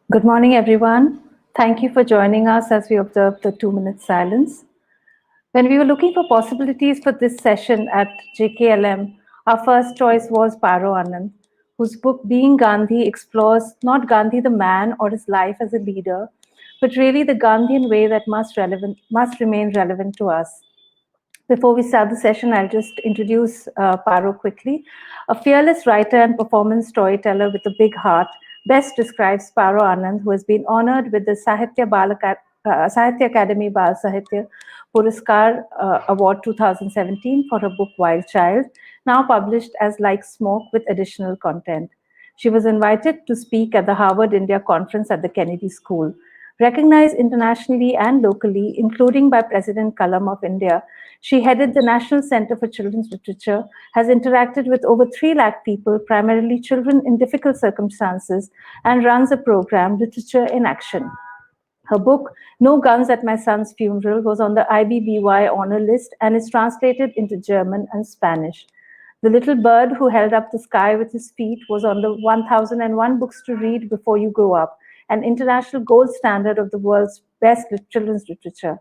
Good morning, everyone. Thank you for joining us as we observe the 2 minute silence. When we were looking for possibilities for this session at JKLM, our first choice was Paro Anand, whose book Being Gandhi explores not Gandhi the man or his life as a leader, but really the Gandhian way that must remain relevant to us. Before we start the session, I'll just introduce Paro quickly. A fearless writer and performance storyteller with a big heart best describes Paro Anand, who has been honored with the Sahitya Academy Bal Sahitya Puraskar Award 2017 for her book Wild Child, now published as Like Smoke with additional content. She was invited to speak at the Harvard India Conference at the Kennedy School. Recognized internationally and locally, including by President Kalam of India, she headed the National Center for Children's Literature, has interacted with over 3 lakh people, primarily children in difficult circumstances, and runs a program, Literature in Action. Her book, No Guns at My Son's Funeral, was on the IBBY honor list and is translated into German and Spanish. The Little Bird Who Held Up the Sky with His Feet was on the 1001 Books to Read Before You Grow Up, an international gold standard of the world's best children's literature.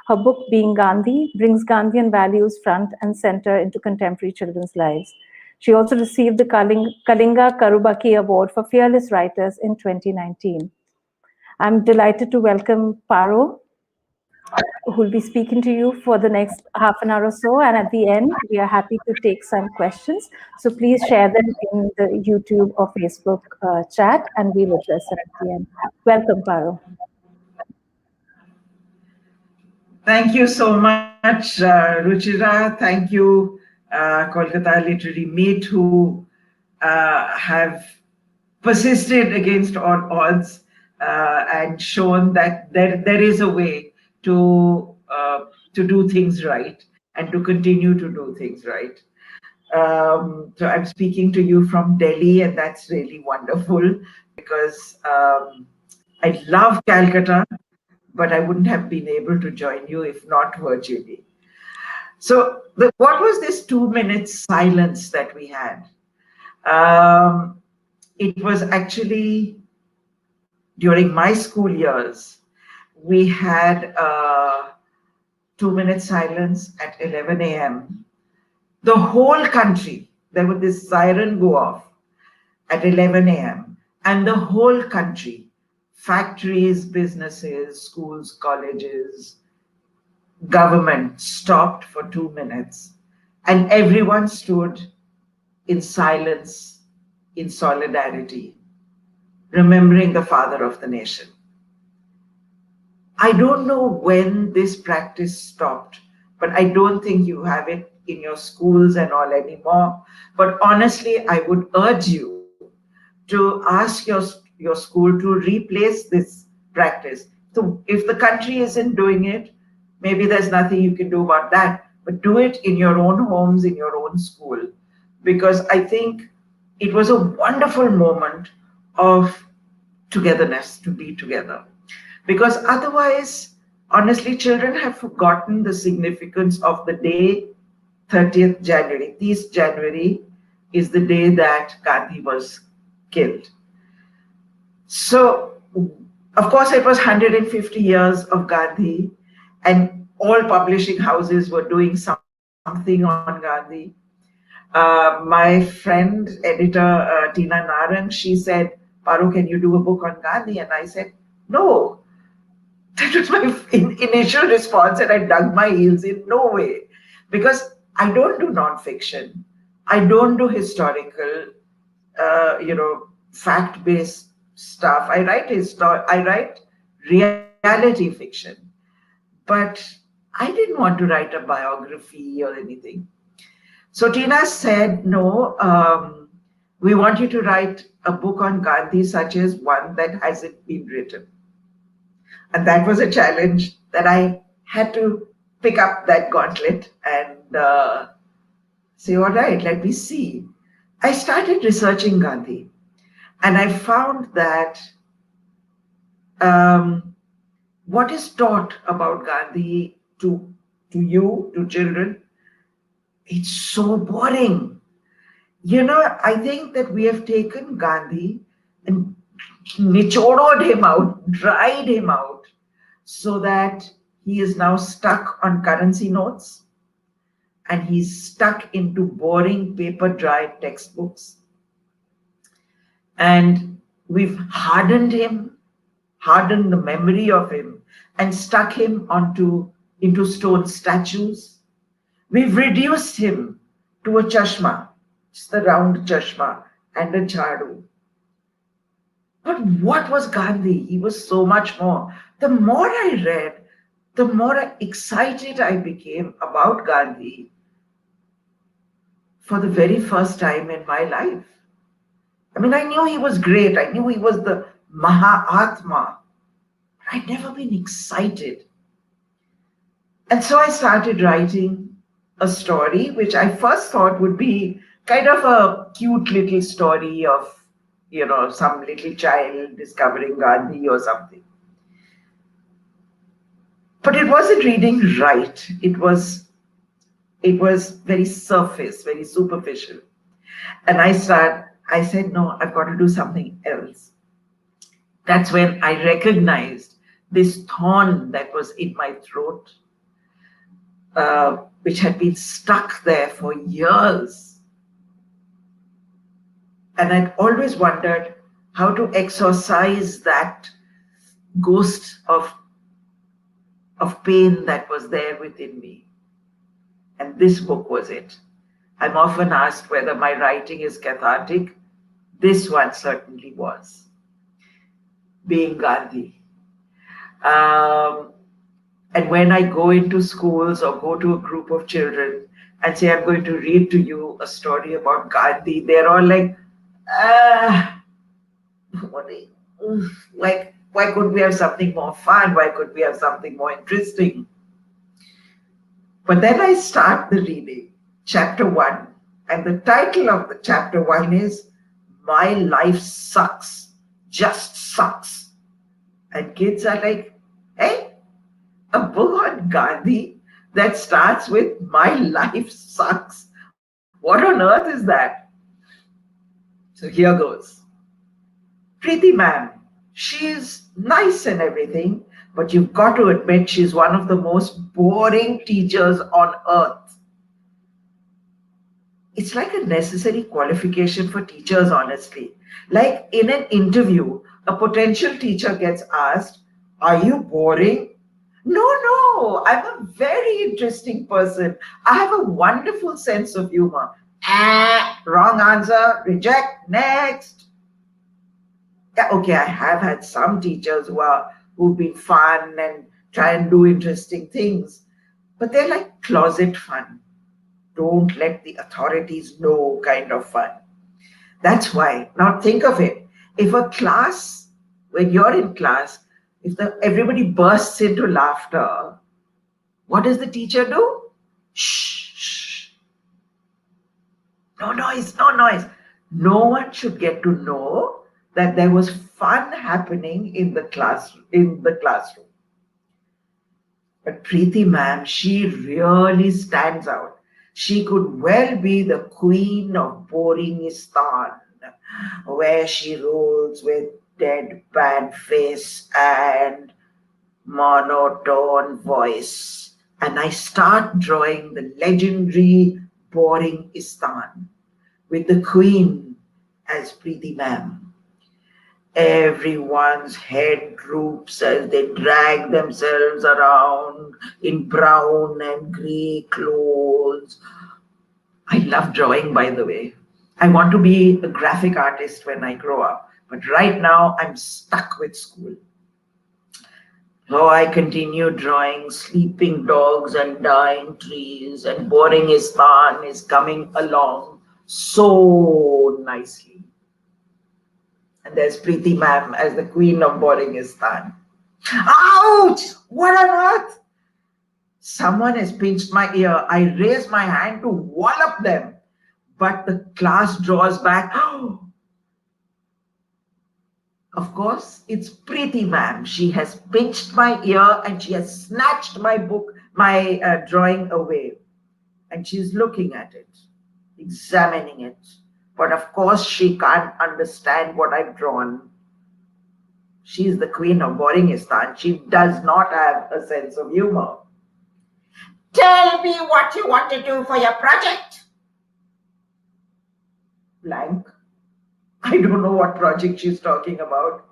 Her book, Being Gandhi, brings Gandhian values front and center into contemporary children's lives. She also received the Kalinga Karubaki Award for Fearless Writers in 2019. I'm delighted to welcome Paro, who will be speaking to you for the next half an hour or so. And at the end, we are happy to take some questions. So please share them in the YouTube or Facebook chat, and we'll address them at the end. Welcome, Paro. Thank you so much, Ruchira. Thank you, Kolkata Literary Meet, who have persisted against all odds and shown that there is a way to do things right and to continue to do things right. So I'm speaking to you from Delhi, and that's really wonderful because I love Calcutta, but I wouldn't have been able to join you if not virtually. So what was this 2 minute silence that we had? It was actually during my school years. We had a 2 minute silence at 11 a.m. The whole country, there would this siren go off at 11 a.m. and the whole country, factories, businesses, schools, colleges, government stopped for 2 minutes and everyone stood in silence, in solidarity, remembering the father of the nation. I don't know when this practice stopped, but I don't think you have it in your schools and all anymore. But honestly, I would urge you to ask your school to replace this practice. So if the country isn't doing it, maybe there's nothing you can do about that, but do it in your own homes, in your own school, because I think it was a wonderful moment of togetherness, to be together. Because otherwise, honestly, children have forgotten the significance of the day 30th January. This January is the day that Gandhi was killed. So, of course, it was 150 years of Gandhi, and all publishing houses were doing something on Gandhi. My friend, editor Tina Narang, she said, Paro, can you do a book on Gandhi? And I said, no. That was my initial response, and I dug my heels in. No way. Because I don't do nonfiction. I don't do historical, fact-based stuff. I write reality fiction. But I didn't want to write a biography or anything. So Tina said, no, we want you to write a book on Gandhi, such as one that hasn't been written. And that was a challenge that I had to pick up that gauntlet and say, all right, let me see. I started researching Gandhi, and I found that what is taught about Gandhi to you, to children, it's so boring. I think that we have taken Gandhi and nichored him out, dried him out, so that he is now stuck on currency notes and he's stuck into boring paper dry textbooks. And we've hardened him, hardened the memory of him, and stuck him into stone statues. We've reduced him to a chashma, just the round chashma and a chadu. But what was Gandhi? He was so much more. The more I read, the more excited I became about Gandhi for the very first time in my life. I mean, I knew he was great. I knew he was the Mahatma. But I'd never been excited. And so I started writing a story, which I first thought would be kind of a cute little story of, some little child discovering Gandhi or something. But it wasn't reading right. It was very surface, very superficial. And I said, no, I've got to do something else. That's when I recognized this thorn that was in my throat, which had been stuck there for years. And I'd always wondered how to exorcise that ghost of pain that was there within me. And this book was it. I'm often asked whether my writing is cathartic. This one certainly was. Being Gandhi. And when I go into schools or go to a group of children and say, I'm going to read to you a story about Gandhi, they're all like, why couldn't we have something more fun? Why could we have something more interesting? But then I start the reading, chapter 1, and the title of the chapter 1 is My Life Sucks, Just Sucks. And kids are like, hey, a book on Gandhi that starts with My Life Sucks. What on earth is that? So here goes. Preeti ma'am, she's nice and everything, but you've got to admit she's one of the most boring teachers on earth. It's like a necessary qualification for teachers, honestly. Like in an interview, a potential teacher gets asked, are you boring? No, I'm a very interesting person. I have a wonderful sense of humor. Wrong answer, reject, next. Yeah, okay, I have had some teachers who've been fun and try and do interesting things, but they're like closet fun. Don't let the authorities know kind of fun. That's why. Now think of it. If a class, when you're in class, if everybody bursts into laughter, what does the teacher do? Shh. No noise, no noise. No one should get to know that there was fun happening in the classroom. But Preeti ma'am, she really stands out. She could well be the queen of Boringistan, where she rules with deadpan face and monotone voice. And I start drawing the legendary Boringistan with the queen as Preeti ma'am. Everyone's head droops as they drag themselves around in brown and grey clothes. I love drawing, by the way. I want to be a graphic artist when I grow up, but right now I'm stuck with school. So I continue drawing sleeping dogs and dying trees, and Boringistan is coming along so nicely. And there's Preeti ma'am as the queen of Boringistan. Ouch! What on earth? Someone has pinched my ear. I raise my hand to wallop them, but the class draws back. Of course, it's Preeti ma'am. She has pinched my ear and she has snatched my book, my drawing away. And she's looking at it, examining it. But of course, she can't understand what I've drawn. She's the queen of Boringistan. She does not have a sense of humor. Tell me what you want to do for your project. Blank. I don't know what project she's talking about.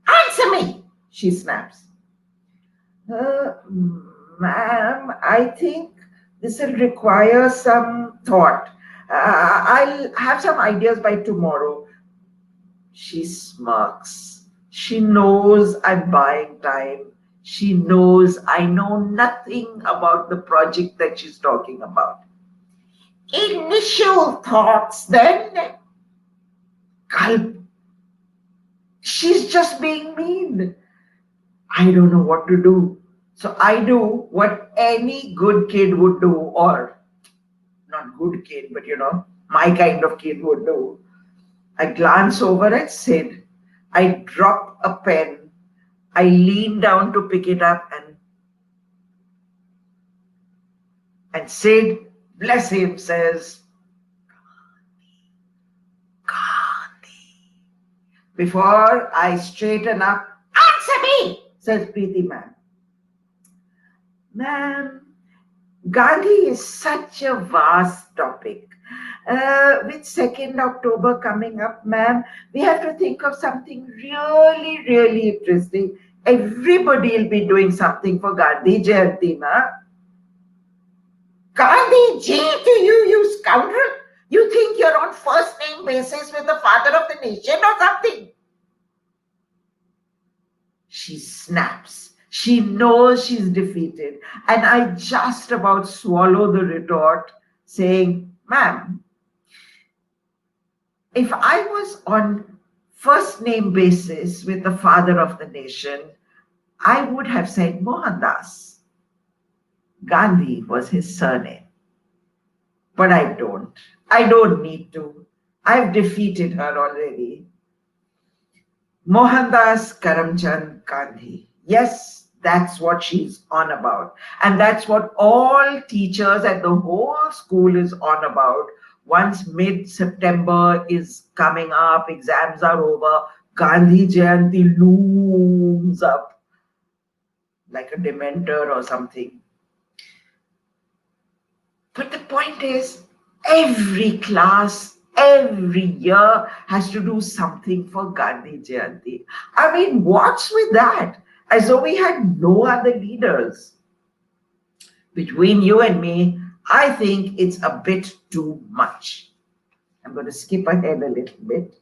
Answer me, she snaps. Ma'am, I think this will require some thought. I'll have some ideas by tomorrow. She smirks. She knows I'm buying time. She knows I know nothing about the project that she's talking about. Initial thoughts then? Gulp. She's just being mean. I don't know what to do. So I do what any good kid would do, or not good kid, but my kind of kid would do. I glance over at Sid. I drop a pen. I lean down to pick it up, and Sid, bless him, says, Gandhi. Before I straighten up, answer me, says Preeti ma'am. Ma'am, Gandhi is such a vast topic. With 2nd October coming up, ma'am, we have to think of something really, really interesting. Everybody will be doing something for Gandhi Jayanti, na? Gandhi Ji to you, you scoundrel! You think you're on first name basis with the father of the nation or something? She snaps. She knows she's defeated. And I just about swallow the retort, saying, ma'am, if I was on first name basis with the father of the nation, I would have said Mohandas. Gandhi was his surname. But I don't. I don't need to. I've defeated her already. Mohandas Karamchand Gandhi. Yes, that's what she's on about. And that's what all teachers and the whole school is on about. Once mid-September is coming up, exams are over, Gandhi Jayanti looms up like a dementor or something. But the point is, every class, every year has to do something for Gandhi Jayanti. I mean, what's with that? As though we had no other leaders. Between you and me, I think it's a bit too much. I'm going to skip ahead a little bit.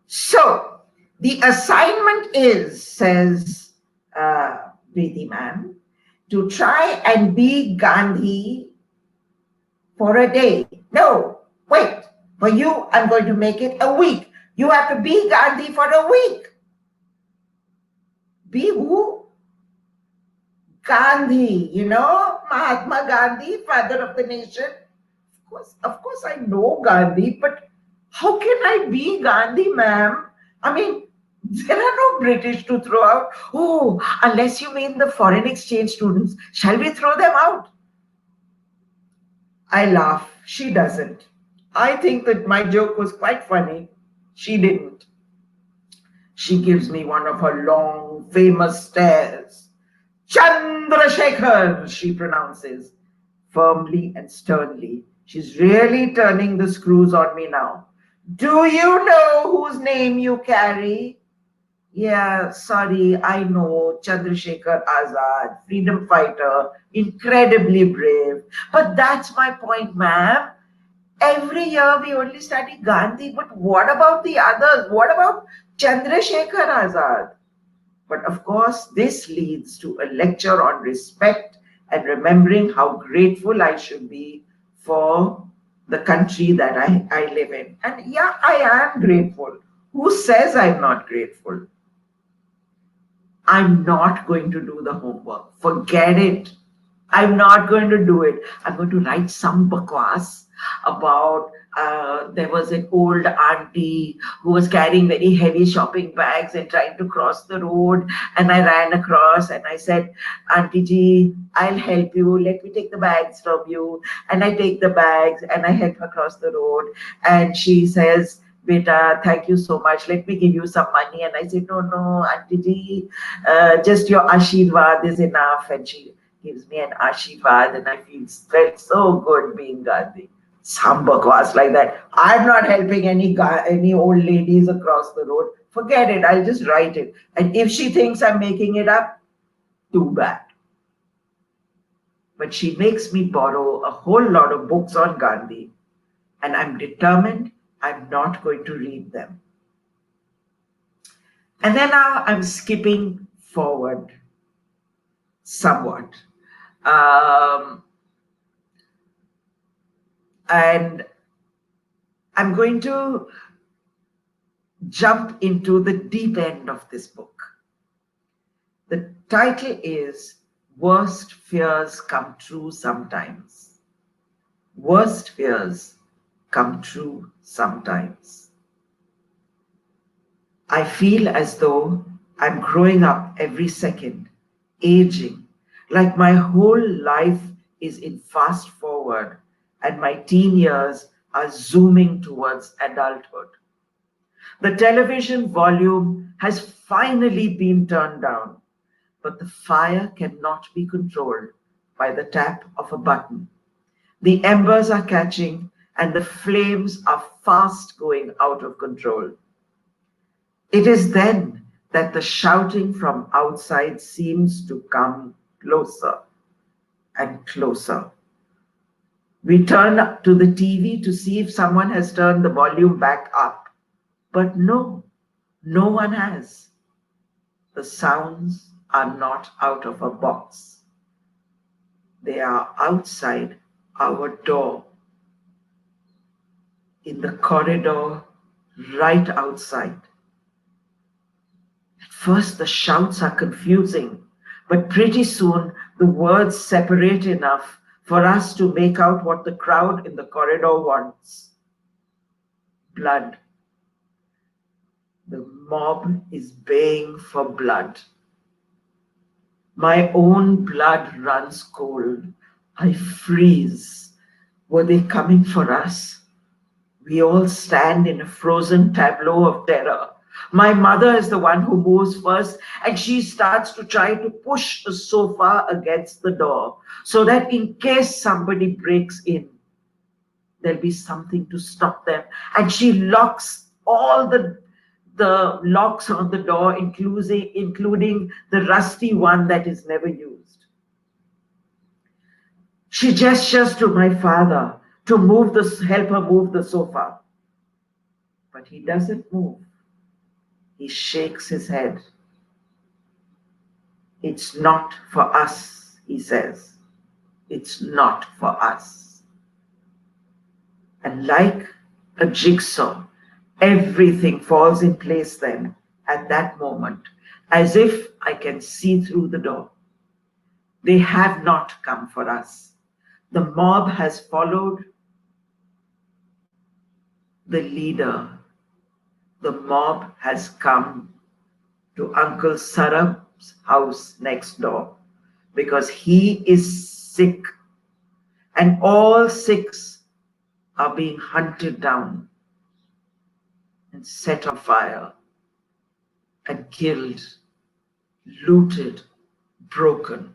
So, the assignment is, says Preeti ma'am, to try and be Gandhi for a day. No, wait. For you, I'm going to make it a week. You have to be Gandhi for a week. Be who? Gandhi, Mahatma Gandhi, father of the nation. Of course, I know Gandhi, but how can I be Gandhi, ma'am? I mean, there are no British to throw out. Oh, unless you mean the foreign exchange students. Shall we throw them out? I laugh. She doesn't. I think that my joke was quite funny. She didn't. She gives me one of her long, famous stares. Chandrasekhar, she pronounces, firmly and sternly. She's really turning the screws on me now. Do you know whose name you carry? Yeah, sorry, I know, Chandrasekhar Azad, freedom fighter, incredibly brave. But that's my point, ma'am. Every year we only study Gandhi, but what about the others? What about Chandrasekhar Azad? But of course, this leads to a lecture on respect and remembering how grateful I should be for the country that I live in. And yeah, I am grateful. Who says I'm not grateful? I'm not going to do the homework. Forget it. I'm not going to do it. I'm going to write some bakwas about there was an old auntie who was carrying very heavy shopping bags and trying to cross the road. And I ran across and I said, Auntie Ji, I'll help you. Let me take the bags from you. And I take the bags and I help her cross the road. And she says, Beta, thank you so much. Let me give you some money. And I said, no, no, Auntie Ji, just your Ashirwad is enough. And she gives me an Ashirwad, and I felt so good being Gandhi. Some bakwas like that. I'm not helping any old ladies across the road. Forget it. I'll just write it. And if she thinks I'm making it up, too bad. But she makes me borrow a whole lot of books on Gandhi, and I'm determined I'm not going to read them. And then now I'm skipping forward somewhat. And I'm going to jump into the deep end of this book. The title is Worst Fears Come True Sometimes. Worst fears come true sometimes. I feel as though I'm growing up every second, aging, like my whole life is in fast forward and my teen years are zooming towards adulthood. The television volume has finally been turned down, but the fire cannot be controlled by the tap of a button. The embers are catching and the flames are fast going out of control. It is then that the shouting from outside seems to come closer and closer. We turn to the TV to see if someone has turned the volume back up. But no, no one has. The sounds are not out of a box. They are outside our door, in the corridor right outside. At first, the shouts are confusing, but pretty soon the words separate enough for us to make out what the crowd in the corridor wants. Blood. The mob is baying for blood. My own blood runs cold. I freeze. Were they coming for us? We all stand in a frozen tableau of terror. My mother is the one who moves first, and she starts to try to push the sofa against the door so that in case somebody breaks in, there'll be something to stop them. And she locks all the locks on the door, including the rusty one that is never used. She gestures to my father to help her move the sofa. But he doesn't move. He shakes his head. It's not for us, he says. It's not for us. And like a jigsaw, everything falls in place then at that moment, as if I can see through the door. They have not come for us. The mob has followed the leader. The mob has come to Uncle Sarab's house next door because he is sick, and all 6 are being hunted down and set on fire and killed, looted, broken.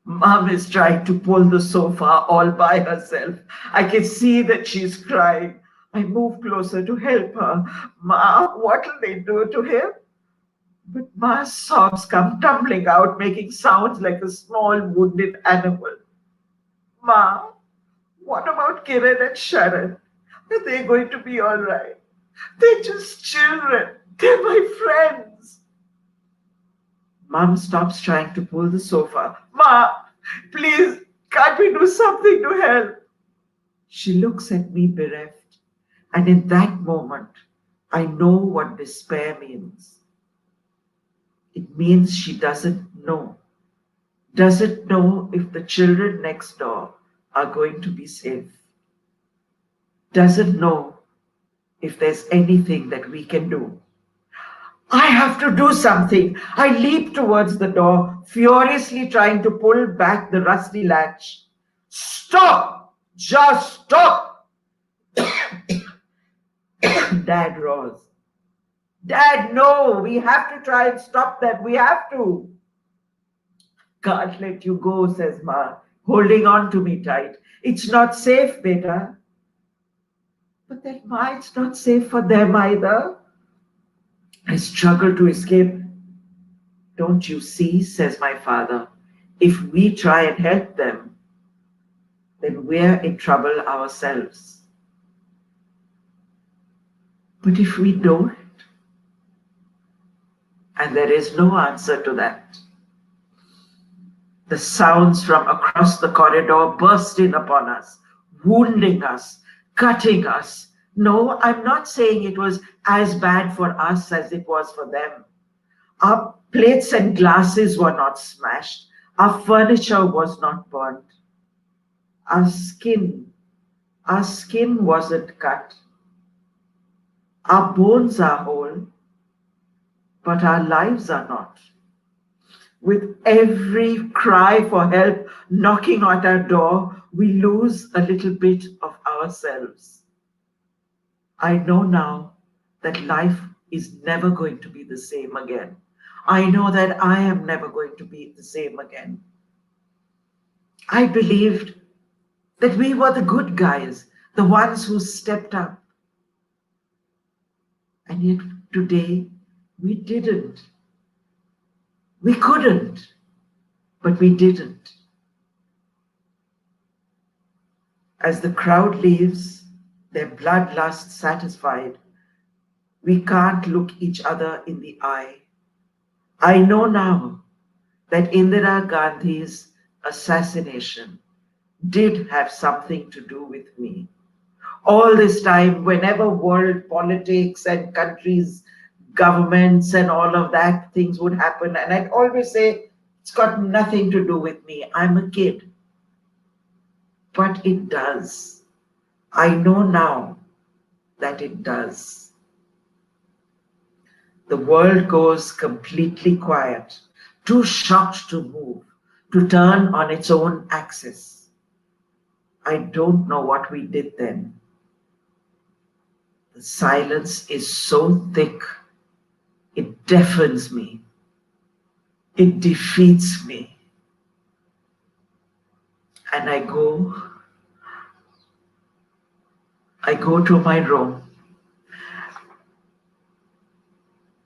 Mom is trying to pull the sofa all by herself. I can see that she's crying. I move closer to help her. Ma, what'll they do to him? But Ma's sobs come tumbling out, making sounds like a small wounded animal. Ma, what about Kiran and Sharan? Are they going to be all right? They're just children. They're my friends. Mom stops trying to pull the sofa. Ma, please, can't we do something to help? She looks at me bereft, and in that moment, I know what despair means. It means she doesn't know. Does it know if the children next door are going to be safe? Does it know if there's anything that we can do? I have to do something. I leap towards the door, furiously trying to pull back the rusty latch. Stop! Just stop! Dad roars. Dad, no, we have to try and stop that. We have to. Can't let you go, says Ma, holding on to me tight. It's not safe, beta. But then, Ma, it's not safe for them either. I struggle to escape. Don't you see, says my father, if we try and help them, then we're in trouble ourselves. But if we don't, and there is no answer to that. The sounds from across the corridor burst in upon us, wounding us, cutting us. No, I'm not saying it was as bad for us as it was for them. Our plates and glasses were not smashed. Our furniture was not burnt. Our skin wasn't cut. Our bones are whole, but our lives are not. With every cry for help knocking at our door, we lose a little bit of ourselves. I know now that life is never going to be the same again. I know that I am never going to be the same again. I believed that we were the good guys, the ones who stepped up. And yet today, we didn't. We couldn't, but we didn't. As the crowd leaves, their bloodlust satisfied, we can't look each other in the eye. I know now that Indira Gandhi's assassination did have something to do with me. All this time, whenever world politics and countries, governments and all of that things would happen, and I'd always say, it's got nothing to do with me. I'm a kid. But it does. I know now that it does. The world goes completely quiet, too shocked to move, to turn on its own axis. I don't know what we did then. The silence is so thick, it deafens me. It defeats me. And I go to my room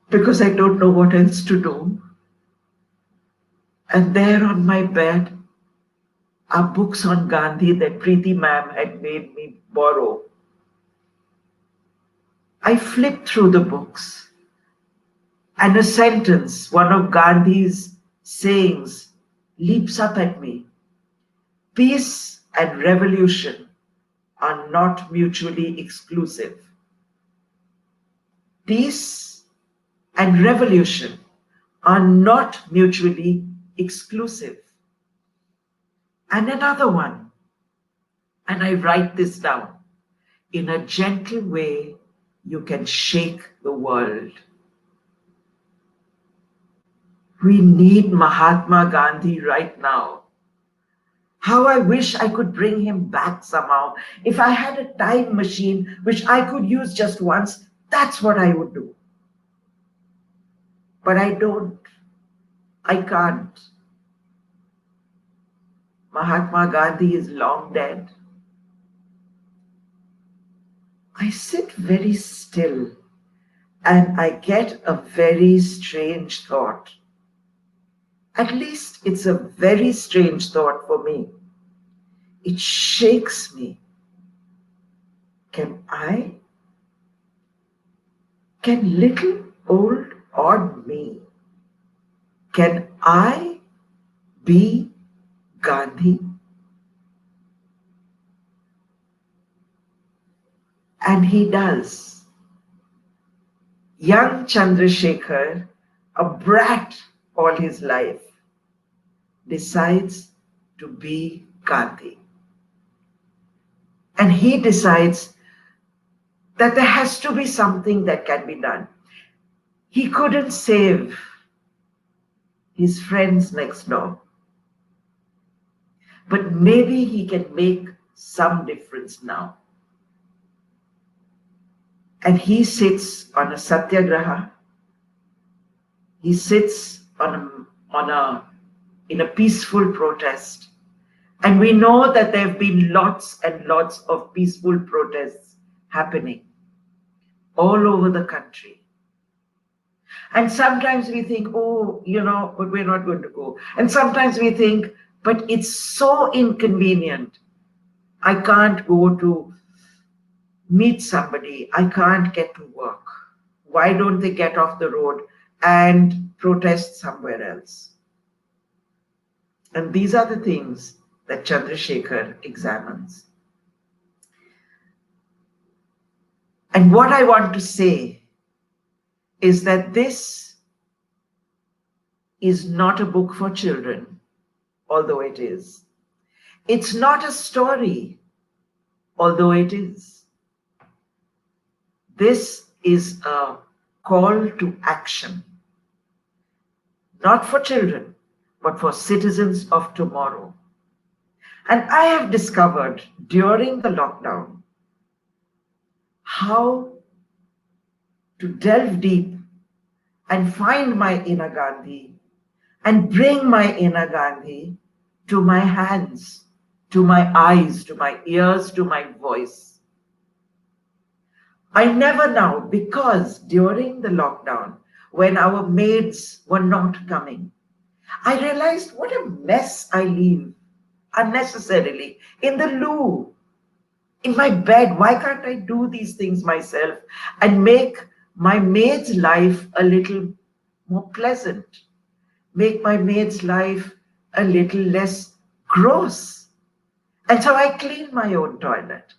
because I don't know what else to do. And there on my bed are books on Gandhi that Preeti ma'am had made me borrow. I flip through the books, and a sentence, one of Gandhi's sayings, leaps up at me. Peace and revolution are not mutually exclusive. Peace and revolution are not mutually exclusive. And another one, and I write this down, in a gentle way, you can shake the world. We need Mahatma Gandhi right now. How I wish I could bring him back somehow. If I had a time machine which I could use just once, that's what I would do. But I don't. I can't. Mahatma Gandhi is long dead. I sit very still and I get a very strange thought. At least it's a very strange thought for me. It shakes me. Can little old odd me, can I be Gandhi? And he does. Young Chandrasekhar, a brat all his life, decides to be Gandhi. And he decides that there has to be something that can be done. He couldn't save his friends next door, but maybe he can make some difference now. And he sits on a satyagraha. He sits in a peaceful protest. And we know that there have been lots and lots of peaceful protests happening all over the country. And sometimes we think, oh, but we're not going to go. And sometimes we think, but it's so inconvenient. I can't go to meet somebody. I can't get to work. Why don't they get off the road and protest somewhere else? And these are the things that Chandrasekhar examines. And what I want to say is that this is not a book for children, although it is. It's not a story, although it is. This is a call to action, not for children, but for citizens of tomorrow. And I have discovered during the lockdown how to delve deep and find my inner Gandhi and bring my inner Gandhi to my hands, to my eyes, to my ears, to my voice. I never now, because during the lockdown, when our maids were not coming, I realized what a mess I leave unnecessarily in the loo, in my bed. Why can't I do these things myself and make my maid's life a little more pleasant? Make my maid's life a little less gross. And so I clean my own toilet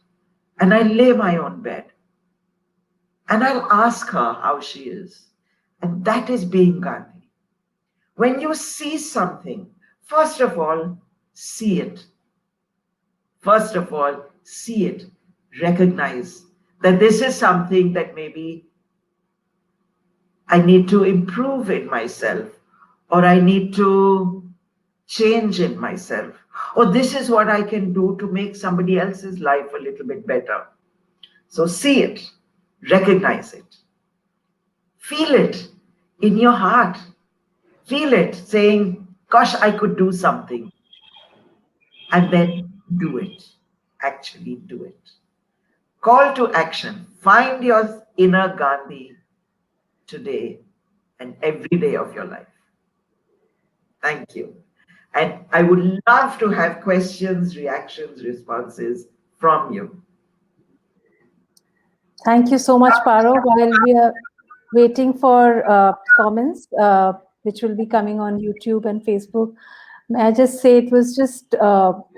and I lay my own bed. And I'll ask her how she is. And that is being Gandhi. When you see something, first of all, see it. First of all, see it. Recognize that this is something that maybe I need to improve in myself, or I need to change in myself, or this is what I can do to make somebody else's life a little bit better. So see it, recognize it, feel it in your heart, feel it saying, gosh, I could do something, and then do it, actually do it. Call to action, find your inner Gandhi today and every day of your life. Thank you. And I would love to have questions, reactions, responses from you. Thank you so much, Paro. While we are waiting for comments, which will be coming on YouTube and Facebook, may I just say it was just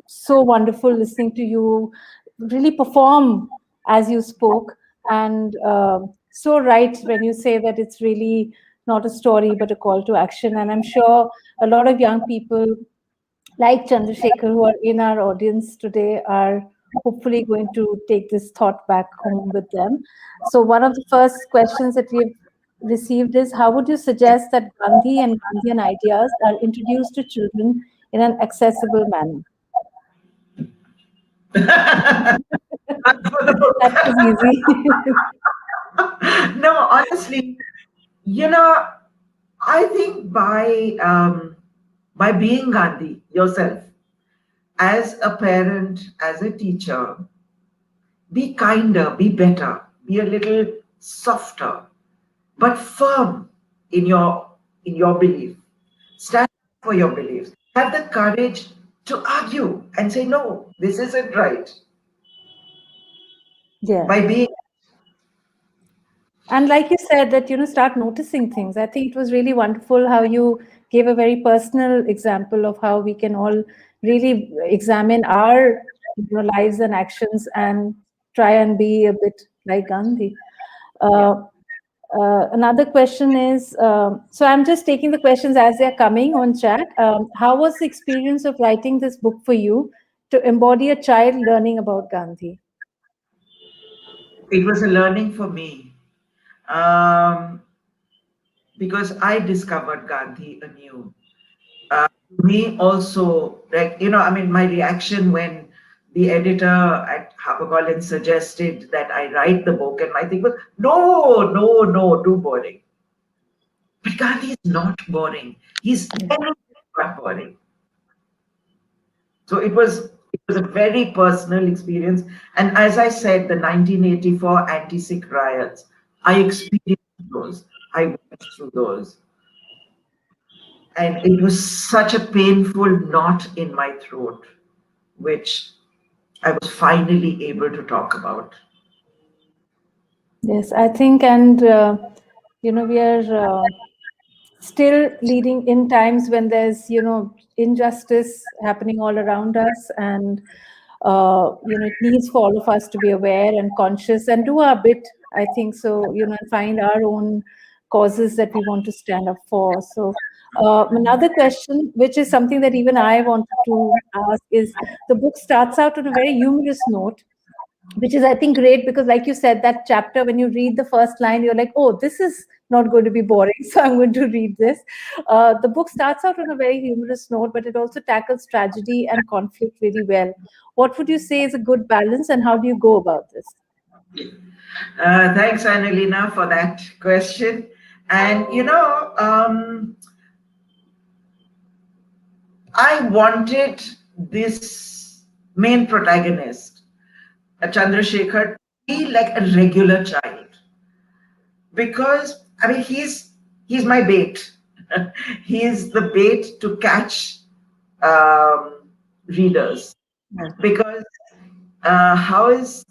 so wonderful listening to you really perform as you spoke, and so right when you say that it's really not a story but a call to action. And I'm sure a lot of young people like Chandrasekhar who are in our audience today are hopefully going to take this thought back home with them. So one of the first questions that we've received is, how would you suggest that Gandhi and Gandhian ideas are introduced to children in an accessible manner? That was easy. No, honestly, I think by being Gandhi yourself, as a parent, as a teacher, be kinder, be better, be a little softer, but firm in your belief. Stand up for your beliefs. Have the courage to argue and say, no, this isn't right. Yeah. By being And like you said, that, start noticing things. I think it was really wonderful how you gave a very personal example of how we can all really examine our lives and actions and try and be a bit like Gandhi. Another question is, so I'm just taking the questions as they're coming on chat. How was the experience of writing this book for you to embody a child learning about Gandhi? It was a learning for me, um, because I discovered Gandhi anew. Me also, like, I mean, my reaction when the editor at HarperCollins suggested that I write the book, and my thing was, no, no, no, too boring. But Gandhi is not boring. He's not boring. So it was a very personal experience. And as I said, the 1984 anti-Sikh riots, I experienced those. I went through those. And it was such a painful knot in my throat, which I was finally able to talk about. Yes, I think, and we are still leading in times when there's injustice happening all around us, and it needs for all of us to be aware and conscious and do our bit, I think so, and find our own causes that we want to stand up for. So another question, which is something that even I wanted to ask, is the book starts out on a very humorous note, which is, I think, great, because like you said, that chapter, when you read the first line, you're like, oh, this is not going to be boring, so I'm going to read this. The book starts out on a very humorous note, but it also tackles tragedy and conflict really well. What would you say is a good balance, and how do you go about this? Thanks, Annalena, for that question. And I wanted this main protagonist, Chandrasekhar, to be like a regular child, because I mean he's my bait. He's the bait to catch readers, because how is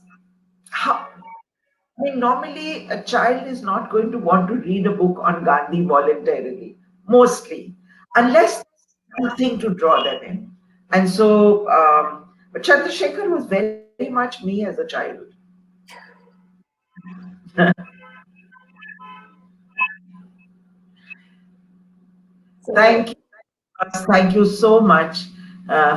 how I mean, normally a child is not going to want to read a book on Gandhi voluntarily, mostly, unless there's something to draw them in. And so, but Chandrasekhar was very much me as a child. Thank So, you. Thank you so much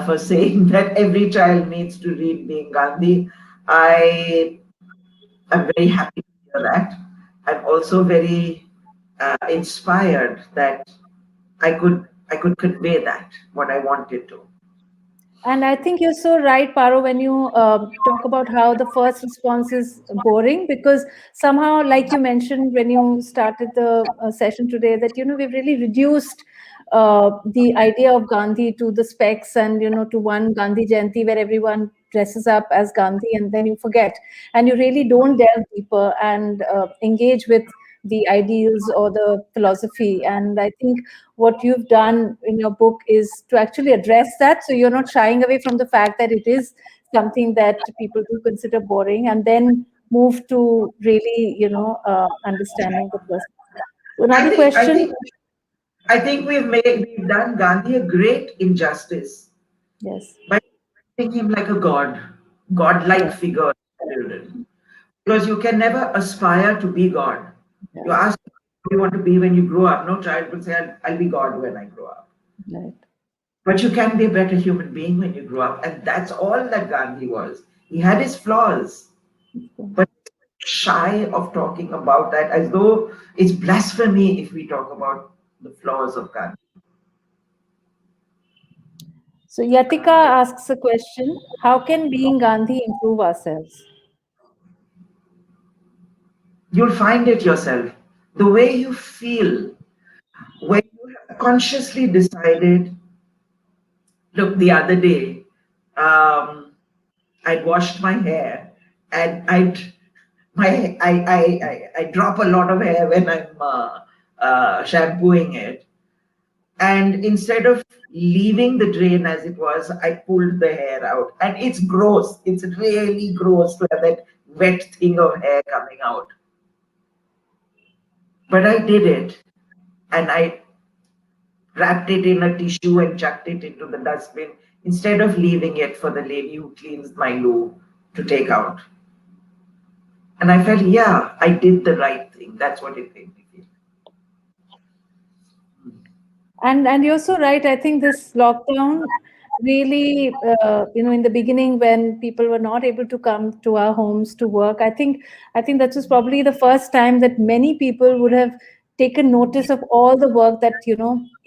for saying that every child needs to read Being Gandhi. I am very happy to hear that. I'm also very inspired that I could convey that what I wanted to. and I think you're so right, Paro, when you talk about how the first response is boring, because somehow, like you mentioned when you started the session today, that we've really reduced the idea of Gandhi to the specs, and to one Gandhi Jayanti where everyone dresses up as Gandhi, and then you forget, and you really don't delve deeper and engage with the ideals or the philosophy. And I think what you've done in your book is to actually address that, so you're not shying away from the fact that it is something that people do consider boring, and then move to really understanding the person. So I another think I question. think I think we've done Gandhi a great injustice Yes. by treating him like a godlike Yeah. figure to children. Because you can never aspire to be God. You Yeah. ask what you want to be when you grow up. No child will say, I'll be God when I grow up. Right. But you can be a better human being when you grow up. And that's all that Gandhi was. He had his flaws, but shy of talking about that, as though it's blasphemy if we talk about the flaws of Gandhi. So Yatika asks a question: how can being Gandhi improve ourselves? You'll find it yourself. The way you feel when you have consciously decided, look, the other day, um, I'd washed my hair, and I drop a lot of hair when I'm shampooing it. And instead of leaving the drain as it was, I pulled the hair out. And it's gross. It's really gross to have that wet thing of hair coming out. But I did it, and I wrapped it in a tissue and chucked it into the dustbin instead of leaving it for the lady who cleans my loo to take out. And I felt, yeah, I did the right thing. That's what it made me feel. And you're so right. I think this lockdown really, in the beginning when people were not able to come to our homes to work, I think that was probably the first time that many people would have taken notice of all the work that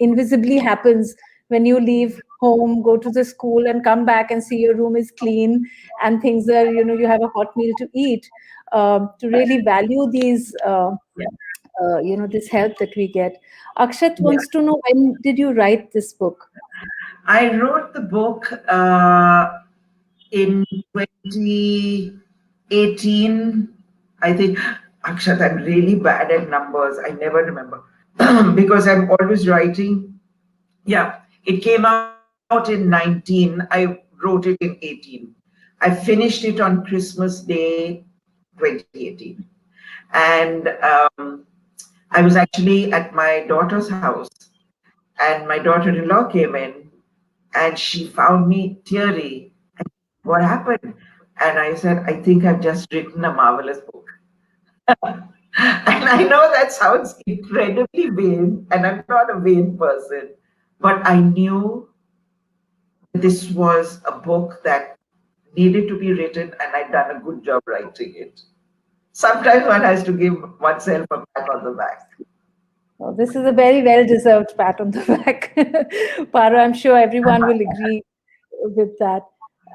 invisibly happens when you leave home, go to the school, and come back and see your room is clean and things are, you have a hot meal to eat. To really value these. This help that we get. Akshat Yeah. wants to know, when did you write this book? I wrote the book in 2018. I think, Akshat, I'm really bad at numbers. I never remember because I'm always writing. Yeah, it came out in 19. I wrote it in 18. I finished it on Christmas Day 2018. And I was actually at my daughter's house, and my daughter-in-law came in, and she found me teary. What happened? And I said, I think I've just written a marvelous book. And I know that sounds incredibly vain, and I'm not a vain person, but I knew this was a book that needed to be written, and I'd done a good job writing it. Sometimes one has to give oneself a pat on the back. Oh, this is a very well deserved pat on the back. Paro, I'm sure everyone will agree with that.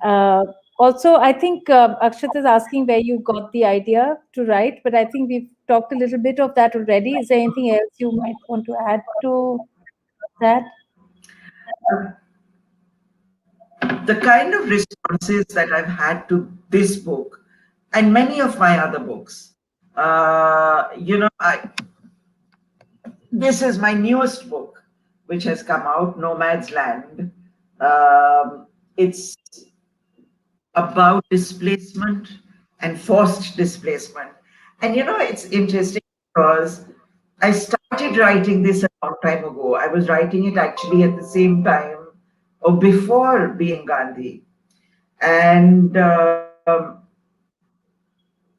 Uh, Also, I think Akshat is asking where you got the idea to write, but I think we've talked a little bit of that already. Is there anything else you might want to add to that? The kind of responses that I've had to this book and many of my other books, this is my newest book, which has come out, Nomad's Land. It's about displacement and forced displacement. And it's interesting because I started writing this a long time ago. I was writing it actually at the same time or before being Gandhi. And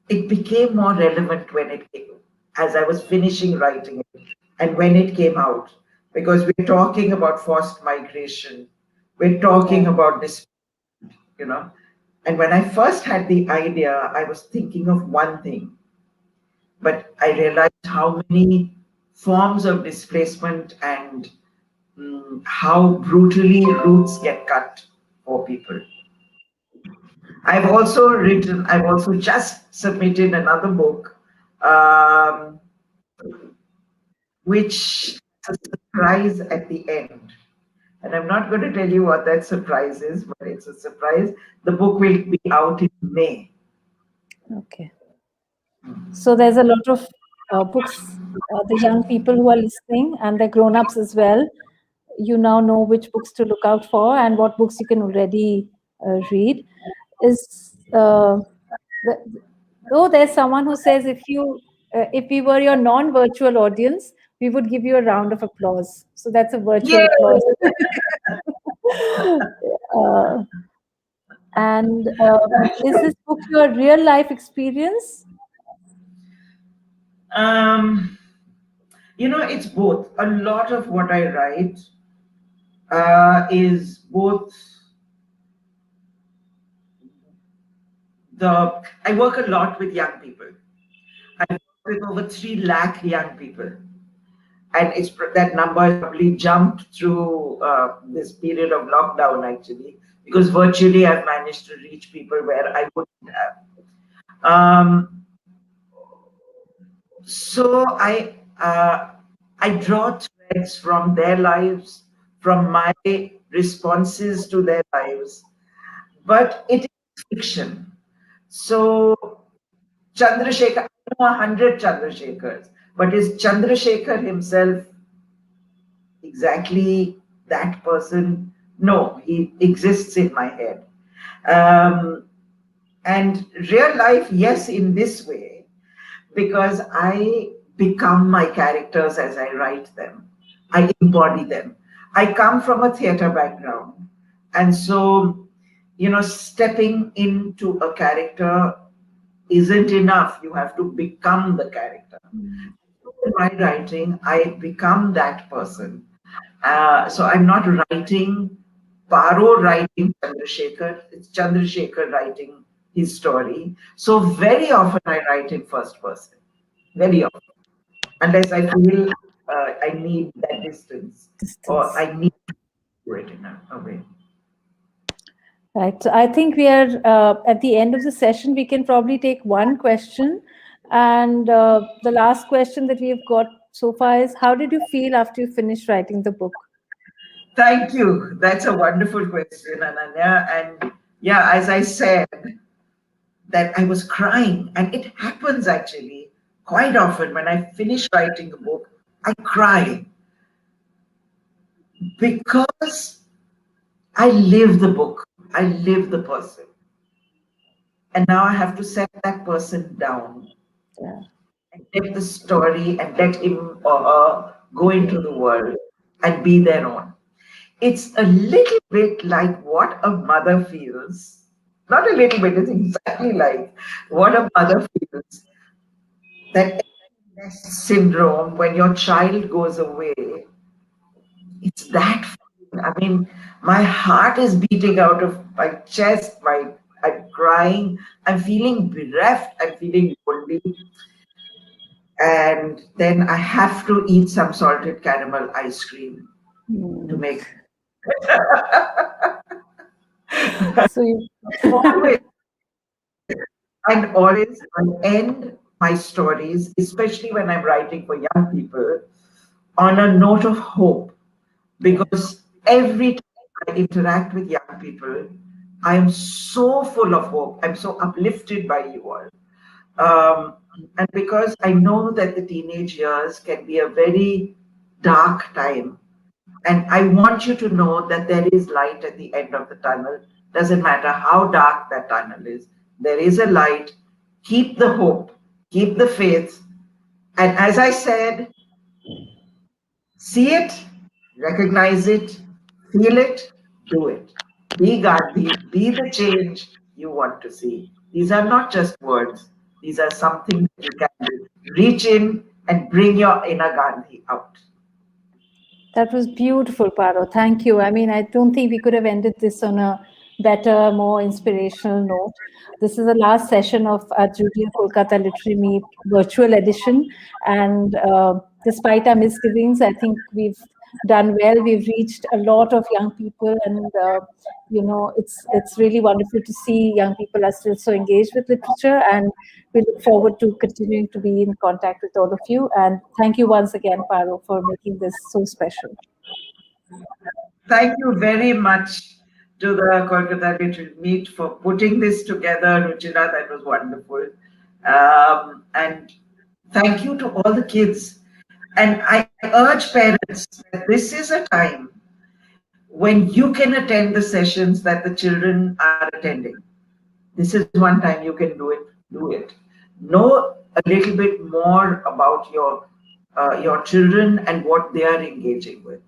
it became more relevant when it came, as I was finishing writing it and when it came out, because we're talking about forced migration, we're talking Yeah. about this, you know. And when I first had the idea, I was thinking of one thing, but I realized how many forms of displacement and how brutally roots get cut for people. I've also just submitted another book, um, which has a surprise at the end. And I'm not going to tell you what that surprise is, but it's a surprise. The book will be out in May. Okay. So there's a lot of books, the young people who are listening and the grown-ups as well. You now know which books to look out for and what books you can already read. Is the, though there's someone who says if we were your non-virtual audience, we would give you a round of applause. So that's a virtual Yay! applause. uh, and is this book your real life experience? Um, it's both. A lot of what I write is both I work a lot with young people. I work with over 3 lakh young people. And that number has probably jumped through this period of lockdown, actually, because virtually I've managed to reach people where I wouldn't have. Um, so I draw threads from their lives, from my responses to their lives, but it is fiction. So Chandrasekhar, I know 100 Chandrasekhars, but is Chandrasekhar himself exactly that person? No, he exists in my head. Um, and real life, yes, in this way, because I become my characters as I write them. I embody them. I come from a theater background. And so, stepping into a character isn't enough. You have to become the character. So in my writing, I become that person. So I'm not writing Paro writing Chandrasekhar, it's Chandrasekhar writing his story. So very often I write in first person, very often, unless I feel I need that distance or Distance. I need to do it in a way. Right. So I think we are at the end of the session. We can probably take one question. And the last question that we've got so far is, how did you feel after you finished writing the book? Thank you. That's a wonderful question, Ananya. And yeah, as I said, that I was crying, and it happens actually quite often when I finish writing a book, I cry because I live the book, I live the person. And now I have to set that person down Yeah. and get the story and let him or her go into the world and be their own. It's a little bit like what a mother feels. Not a little bit, it's exactly like what a mother feels, that nest syndrome when your child goes away. It's that feeling. I mean, my heart is beating out of my chest, I'm crying, I'm feeling bereft, I'm feeling lonely. And then I have to eat some salted caramel ice cream to Hmm. make So you, always. And always I end my stories, especially when I'm writing for young people, on a note of hope. Because every time I interact with young people, I am so full of hope. I'm so uplifted by you all. And because I know that the teenage years can be a very dark time, and I want you to know that there is light at the end of the tunnel. Doesn't matter how dark that tunnel is, there is a light. Keep the hope, keep the faith. And as I said, see it, recognize it, feel it, do it. Be Gandhi, be the change you want to see. These are not just words, these are something that you can do. Reach in and bring your inner Gandhi out. that was beautiful, Paro. Thank you. I mean, I don't think we could have ended this on a better, more inspirational note. This is the last session of our Judeo Kolkata Literary Meet virtual edition. And despite our misgivings, I think we've done well. We've reached a lot of young people, and it's really wonderful to see young people are still so engaged with literature. And we look forward to continuing to be in contact with all of you. And thank you once again, Paro, for making this so special. Thank you very much to the Kolkata Literary Meet for putting this together, Ruchira. That was wonderful. And thank you to all the kids. And I urge parents that this is a time when you can attend the sessions that the children are attending. This is one time you can do it. Do it. Know a little bit more about your children and what they are engaging with.